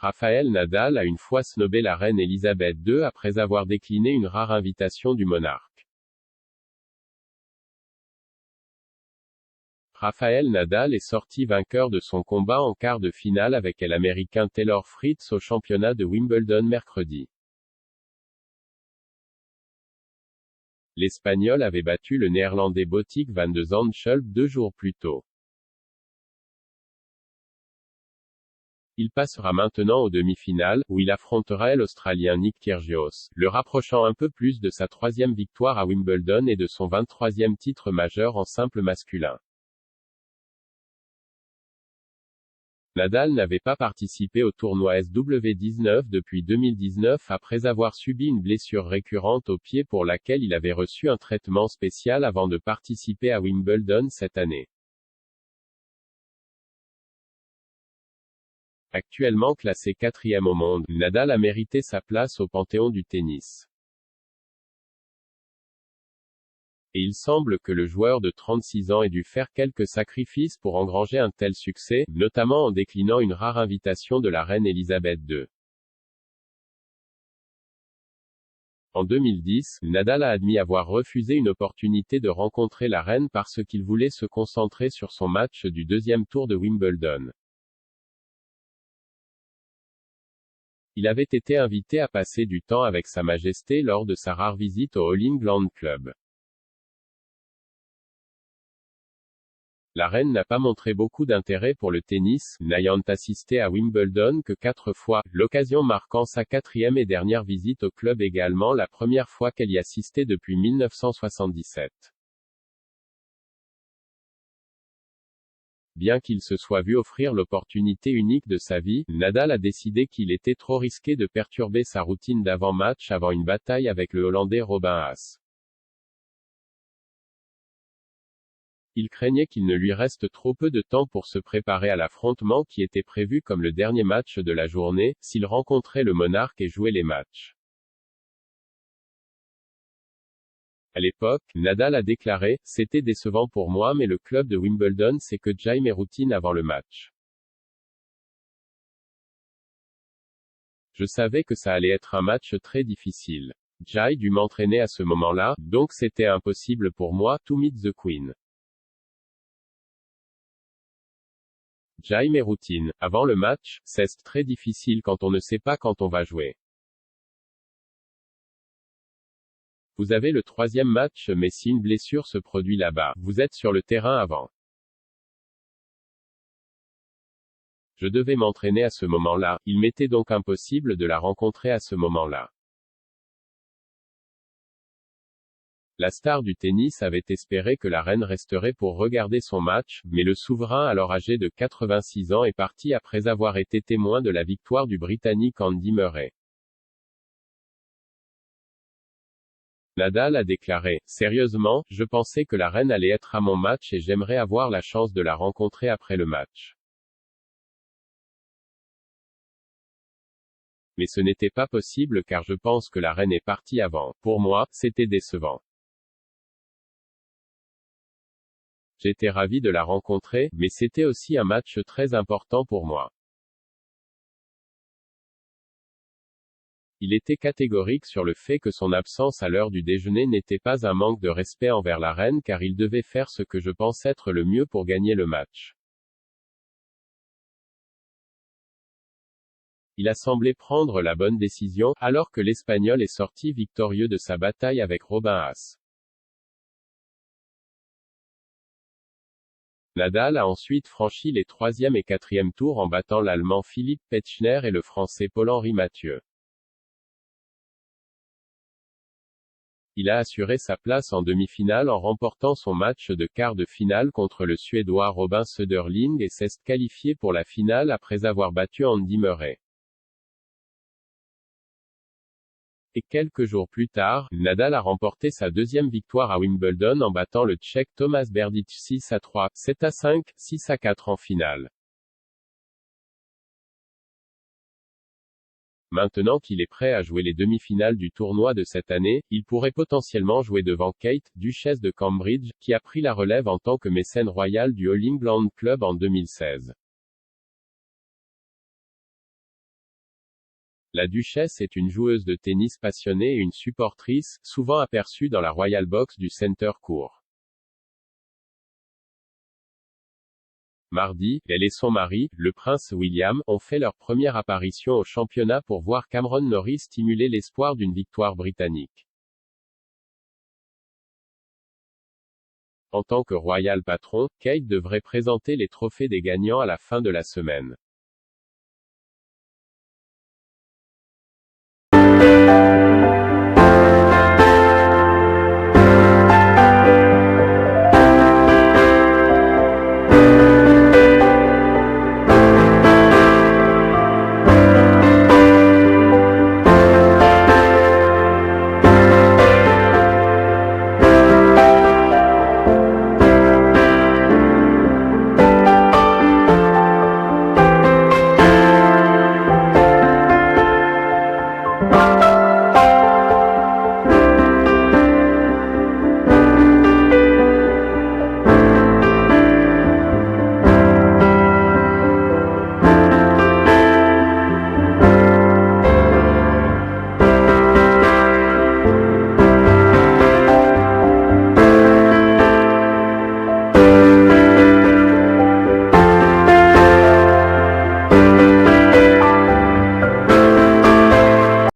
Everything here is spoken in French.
Rafael Nadal a une fois snobé la reine Elisabeth II après avoir décliné une rare invitation du monarque. Rafael Nadal est sorti vainqueur de son combat en quart de finale avec l'Américain Taylor Fritz au championnat de Wimbledon mercredi. L'Espagnol avait battu le Néerlandais Botic van de Zandschulp 2 jours plus tôt. Il passera maintenant aux demi-finales, où il affrontera l'Australien Nick Kyrgios, le rapprochant un peu plus de sa 3e victoire à Wimbledon et de son 23e titre majeur en simple masculin. Nadal n'avait pas participé au tournoi SW19 depuis 2019 après avoir subi une blessure récurrente au pied pour laquelle il avait reçu un traitement spécial avant de participer à Wimbledon cette année. Actuellement classé 4e au monde, Nadal a mérité sa place au panthéon du tennis. Et il semble que le joueur de 36 ans ait dû faire quelques sacrifices pour engranger un tel succès, notamment en déclinant une rare invitation de la reine Elisabeth II. En 2010, Nadal a admis avoir refusé une opportunité de rencontrer la reine parce qu'il voulait se concentrer sur son match du 2e tour de Wimbledon. Il avait été invité à passer du temps avec Sa Majesté lors de sa rare visite au All England Club. La reine n'a pas montré beaucoup d'intérêt pour le tennis, n'ayant assisté à Wimbledon que 4 fois, l'occasion marquant sa 4e et dernière visite au club, également la première fois qu'elle y assistait depuis 1977. Bien qu'il se soit vu offrir l'opportunité unique de sa vie, Nadal a décidé qu'il était trop risqué de perturber sa routine d'avant-match avant une bataille avec le Hollandais Robin Haase. Il craignait qu'il ne lui reste trop peu de temps pour se préparer à l'affrontement qui était prévu comme le dernier match de la journée, s'il rencontrait le monarque et jouait les matchs. À l'époque, Nadal a déclaré « C'était décevant pour moi mais le club de Wimbledon sait que j'ai mes routines avant le match. Je savais que ça allait être un match très difficile. J'ai dû m'entraîner à ce moment-là, donc c'était impossible pour moi, to meet the Queen. J'ai mes routines. Avant le match, c'est très difficile quand on ne sait pas quand on va jouer. Vous avez le 3e match mais si une blessure se produit là-bas, vous êtes sur le terrain avant. Je devais m'entraîner à ce moment-là, il m'était donc impossible de la rencontrer à ce moment-là. La star du tennis avait espéré que la reine resterait pour regarder son match, mais le souverain, alors âgé de 86 ans, est parti après avoir été témoin de la victoire du Britannique Andy Murray. Nadal a déclaré « Sérieusement, je pensais que la reine allait être à mon match et j'aimerais avoir la chance de la rencontrer après le match. Mais ce n'était pas possible car je pense que la reine est partie avant. Pour moi, c'était décevant. J'étais ravi de la rencontrer, mais c'était aussi un match très important pour moi. » Il était catégorique sur le fait que son absence à l'heure du déjeuner n'était pas un manque de respect envers la reine car il devait faire ce que je pense être le mieux pour gagner le match. Il a semblé prendre la bonne décision, alors que l'Espagnol est sorti victorieux de sa bataille avec Robin Haase. Nadal a ensuite franchi les 3e et 4e tours en battant l'Allemand Philippe Petschner et le Français Paul-Henri Mathieu. Il a assuré sa place en demi-finale en remportant son match de quart de finale contre le Suédois Robin Söderling et s'est qualifié pour la finale après avoir battu Andy Murray. Et quelques jours plus tard, Nadal a remporté sa 2e victoire à Wimbledon en battant le Tchèque Tomáš Berdych 6-3, 7-5, 6-4 en finale. Maintenant qu'il est prêt à jouer les demi-finales du tournoi de cette année, il pourrait potentiellement jouer devant Kate, duchesse de Cambridge, qui a pris la relève en tant que mécène royale du All England Club en 2016. La duchesse est une joueuse de tennis passionnée et une supportrice, souvent aperçue dans la Royal Box du Center Court. Mardi, elle et son mari, le prince William, ont fait leur première apparition au championnat pour voir Cameron Norrie stimuler l'espoir d'une victoire britannique. En tant que royal patron, Kate devrait présenter les trophées des gagnants à la fin de la semaine.